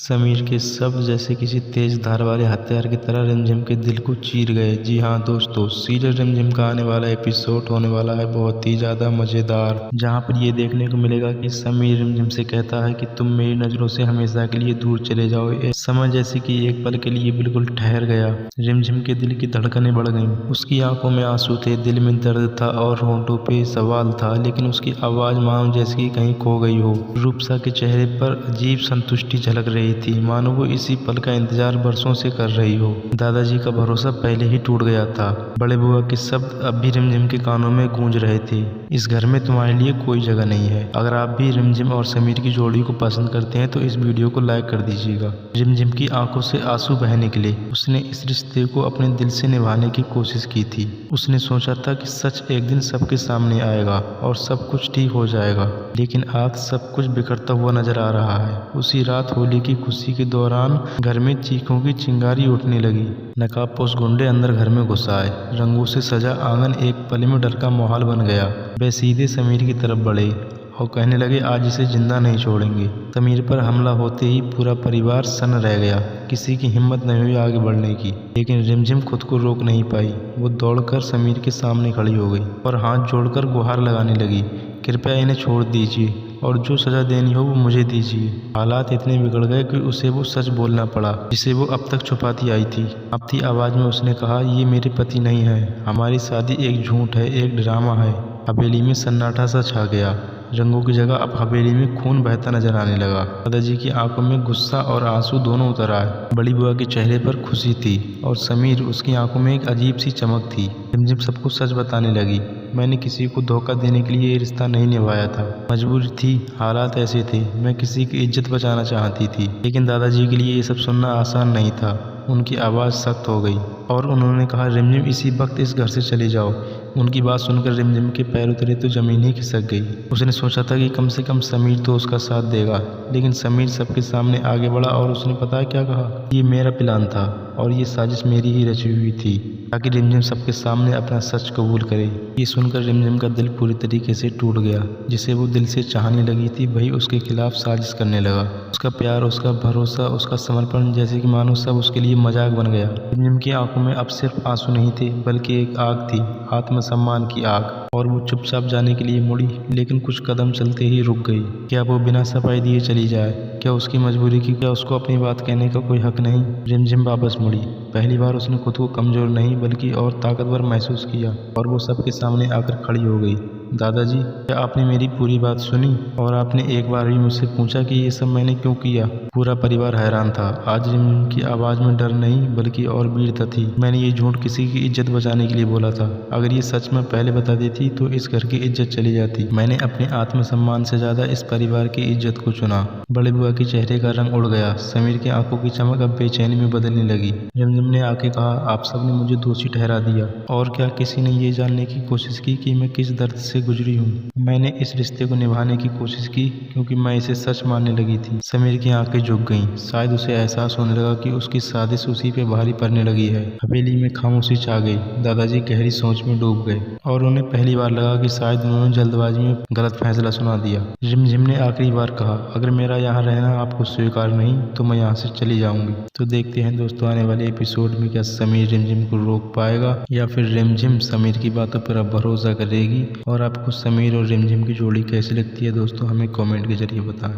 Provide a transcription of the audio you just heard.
समीर के शब्द जैसे किसी तेज धार वाले हथियार की तरह रिमझिम के दिल को चीर गए। जी हाँ दोस्तों, सीरियल रिमझिम का आने वाला एपिसोड होने वाला है बहुत ही ज़्यादा मज़ेदार, जहाँ पर ये देखने को मिलेगा कि समीर रिमझिम से कहता है कि तुम मेरी नज़रों से हमेशा के लिए दूर चले जाओ। समय जैसे कि एक पल के लिए बिल्कुल ठहर गया। रिमझिम के दिल की धड़कनें बढ़ गईं। उसकी आंखों में आंसू थे, दिल में दर्द था और होंठों पे सवाल था, लेकिन उसकी आवाज़ मानो जैसे कि कहीं खो गई हो। रूपसा के चेहरे पर अजीब संतुष्टि झलक रही थी, मानो वो इसी पल का इंतजार बरसों से कर रही हो। दादाजी का भरोसा पहले ही टूट गया था। बड़े बुआ के शब्द अब भी रिमझिम के कानों में गूंज रहे थे। इस घर में तुम्हारे लिए कोई जगह नहीं है। अगर आप भी रिमझिम और समीर की जोड़ी को पसंद करते हैं तो इस वीडियो को लाइक कर दीजिएगा। रिमझिम की आंखों से आंसू बह निकले। उसने इस रिश्ते को अपने दिल से निभाने की कोशिश की थी। उसने सोचा था कि सच एक दिन सबके सामने आएगा और सब कुछ ठीक हो जाएगा, लेकिन आज सब कुछ बिखरता हुआ नजर आ रहा है। उसी रात होली की खुशी के दौरान घर में चीखों की चिंगारी उठने लगी। नकाबपोश गुंडे अंदर घर में घुस आए। रंगों से सजा आंगन एक पल में डर का माहौल बन गया। वे सीधे समीर की तरफ बढ़े और कहने लगे, आज इसे जिंदा नहीं छोड़ेंगे। समीर पर हमला होते ही पूरा परिवार सन्न रह गया। किसी की हिम्मत नहीं हुई आगे बढ़ने की, लेकिन रिमझिम खुद को रोक नहीं पाई। वो दौड़कर समीर के सामने खड़ी हो गई और हाथ जोड़कर गुहार लगाने लगी, कृपया इन्हें छोड़ दीजिए और जो सजा देनी हो वो मुझे दीजिए। हालात इतने बिगड़ गए कि उसे वो सच बोलना पड़ा जिसे वो अब तक छुपाती आई थी। कांपती आवाज में उसने कहा, ये मेरे पति नहीं है। हमारी शादी एक झूठ है, एक ड्रामा है। हवेली में सन्नाटा सा छा गया। रंगों की जगह अब हवेली में खून बहता नजर आने लगा। दादाजी की आंखों में गुस्सा और आंसू दोनों उतर आए। बड़ी बुआ के चेहरे पर खुशी थी और समीर, उसकी आंखों में एक अजीब सी चमक थी। रिमझिम सबको सच बताने लगी, मैंने किसी को धोखा देने के लिए ये रिश्ता नहीं निभाया था। मजबूरी थी, हालात ऐसे थे। मैं किसी की इज्जत बचाना चाहती थी, लेकिन दादाजी के लिए ये सब सुनना आसान नहीं था। उनकी आवाज़ सख्त हो गई और उन्होंने कहा, रिमझिम इसी वक्त इस घर से चली जाओ। उनकी बात सुनकर रिमझिम के पैर उतरे तो जमीन ही खिसक गई। उसने सोचा था कि कम से कम समीर तो उसका साथ देगा, लेकिन समीर सबके सामने आगे बढ़ा और उसने पता है क्या कहा, ये मेरा प्लान था और ये साजिश मेरी ही रची हुई थी ताकि रिमझिम सबके सामने अपना सच कबूल करे। ये सुनकर रिमझिम का दिल पूरी तरीके से टूट गया। जिसे वो दिल से चाहने लगी थी वही उसके खिलाफ साजिश करने लगा। उसका प्यार, उसका भरोसा, उसका समर्पण जैसे कि मानो सब उसके लिए मजाक बन गया। रिमझिम की आंखों में अब सिर्फ आंसू नहीं थे, बल्कि एक आग थी, आत्मसम्मान की आग। और वो चुपचाप जाने के लिए मुड़ी, लेकिन कुछ कदम चलते ही रुक गई। क्या वो बिना सफाई दिए चली जाए? क्या उसकी मजबूरी की? क्या उसको अपनी बात कहने का कोई हक नहीं? रिमझिम वापस मुड़ी। पहली बार उसने खुद को कमजोर नहीं बल्कि और ताकतवर महसूस किया और वो सबके सामने आकर खड़ी हो गई। दादाजी, क्या आपने मेरी पूरी बात सुनी? और आपने एक बार भी मुझसे पूछा कि ये सब मैंने क्यों किया? पूरा परिवार हैरान था। आज रिमझिम की आवाज में डर नहीं बल्कि और वीरता थी। मैंने ये झूठ किसी की इज्जत बचाने के लिए बोला था। अगर ये सच मैं पहले बता देती तो इस घर की इज्जत चली जाती। मैंने अपने आत्मसम्मान से ज्यादा इस परिवार की इज्जत को चुना। बड़े बुआ के चेहरे का रंग उड़ गया। समीर की आंखों की चमक अब बेचैनी में बदलने लगी। रिमझिम ने आके कहा, आप सबने मुझे दोषी ठहरा दिया और क्या किसी ने ये जानने की कोशिश की कि मैं किस दर्द से गुजरी हूँ? मैंने इस रिश्ते को निभाने की कोशिश की क्योंकि मैं इसे सच मानने लगी थी। समीर की आंखें झुक गईं। शायद उसे एहसास होने लगा कि उसकी साजिश उसी पे भारी पड़ने लगी है। हवेली में खामोशी छा गई। दादाजी गहरी सोच में डूब गए और उन्हें पहली बार लगा कि शायद उन्होंने जल्दबाजी में गलत फैसला सुना दिया। रिमझिम ने आखिरी बार कहा, अगर मेरा यहाँ रहना आपको स्वीकार नहीं तो मैं यहाँ से चली जाऊंगी। तो देखते हैं दोस्तों आने वाले एपिसोड में क्या समीर रिमझिम को रोक पाएगा या फिर रिमझिम समीर की बातों पर अब भरोसा करेगी। और आपको समीर और रिमझिम की जोड़ी कैसी लगती है दोस्तों, हमें कमेंट के जरिए बताएं।